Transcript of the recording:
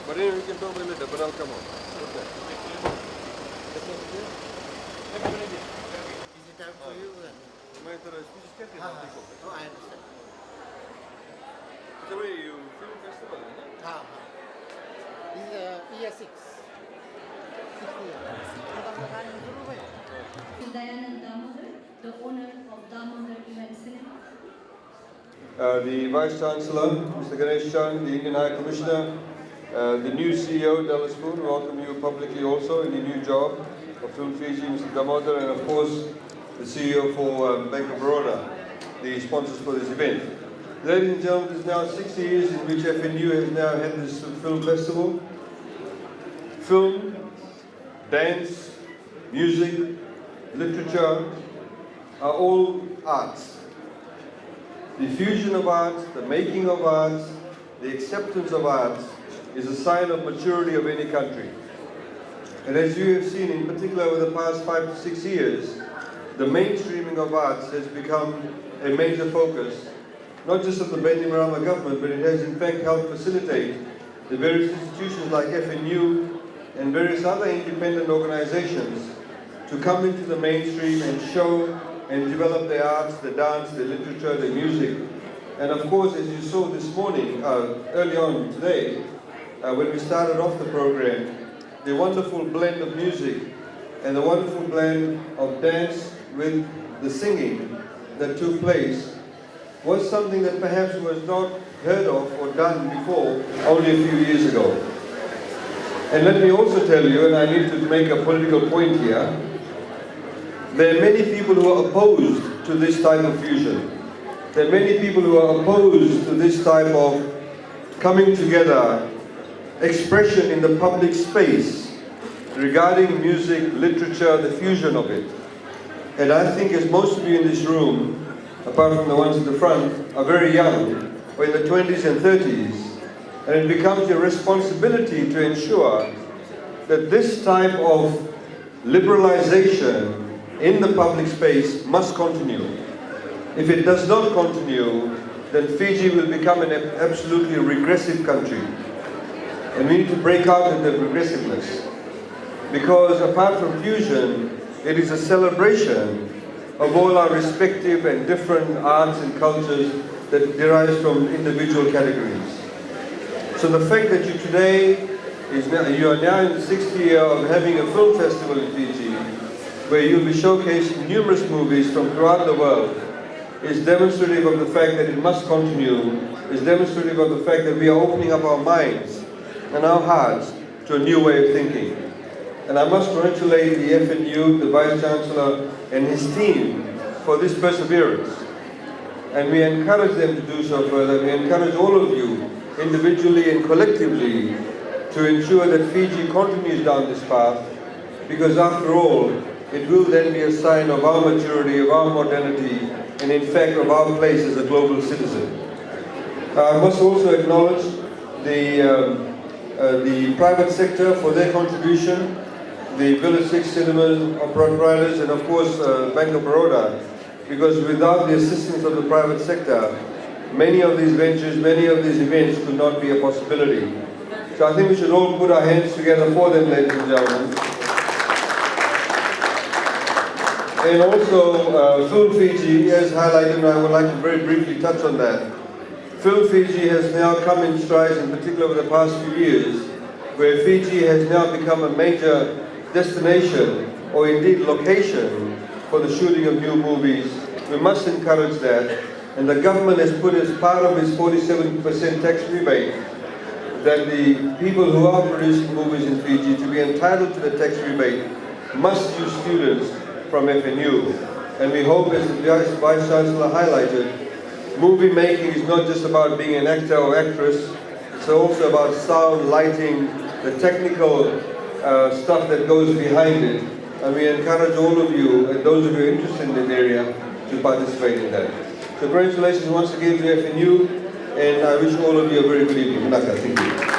But anyway, we can talk a little later, but I'll come on. Okay. Is it time for you? Oh, I understand. It's a way you film festival, isn't it? This is year 6. 6 years. Damodar, the owner of Damodar Event Cinema. The Vice Chancellor, Mr. Ganesh Chan, the Indian High Commissioner, the new CEO, Dallas Poon, welcome you publicly also in your new job of Film Fiji, Mr. Damodar, and of course the CEO for Bank of Baroda, the sponsors for this event. Ladies and gentlemen, it is now 60 years in which FNU has now had this film festival. Film, dance, music, literature are all arts. The fusion of arts, the making of arts, the acceptance of arts is a sign of maturity of any country. And as you have seen, in particular over the past 5 to 6 years, the mainstreaming of arts has become a major focus, not just of the Bainimarama government, but it has in fact helped facilitate the various institutions like FNU and various other independent organizations to come into the mainstream and show and develop their arts, the dance, the literature, the music. And of course, as you saw this morning, early on today, when we started off the program, the wonderful blend of music and the wonderful blend of dance with the singing that took place was something that perhaps was not heard of or done before only a few years ago. And let me also tell you, and I need to make a political point here, there are many people who are opposed to this type of fusion. There are many people who are opposed to this type of coming together, expression in the public space regarding music, literature, the fusion of it. And I think as most of you in this room, apart from the ones at the front, are very young, or in the 20s and 30s, and it becomes your responsibility to ensure that this type of liberalization in the public space must continue. If it does not continue, then Fiji will become an absolutely regressive country. And we need to break out of that regressiveness. Because apart from fusion, it is a celebration of all our respective and different arts and cultures that derives from individual categories. So the fact that you today, you are now in the 6th year of having a film festival in Fiji, where you'll be showcasing numerous movies from throughout the world, is demonstrative of the fact that it must continue, is demonstrative of the fact that we are opening up our minds and our hearts to a new way of thinking. And I must congratulate the FNU, the Vice Chancellor and his team for this perseverance. And we encourage them to do so further. We encourage all of you, individually and collectively, to ensure that Fiji continues down this path, because after all, it will then be a sign of our maturity, of our modernity, and in fact of our place as a global citizen. I must also acknowledge the private sector for their contribution, the Village 6 cinemas proprietors, and of course Bank of Baroda, because without the assistance of the private sector, many of these ventures, many of these events could not be a possibility. So I think we should all put our hands together for them, ladies and gentlemen. And also, Film Fiji, as highlighted, and I would like to very briefly touch on that. Film Fiji has now come in strides, in particular over the past few years, where Fiji has now become a major destination, or indeed location, for the shooting of new movies. We must encourage that. And the government has put as part of its 47% tax rebate that the people who are producing movies in Fiji, to be entitled to the tax rebate, must use students from FNU. And we hope, as the Vice Chancellor highlighted, movie making is not just about being an actor or actress, it's also about sound, lighting, the technical stuff that goes behind it. And we encourage all of you, and those of you interested in this area, to participate in that. So congratulations once again to FNU, and I wish all of you a very good evening. Thank you.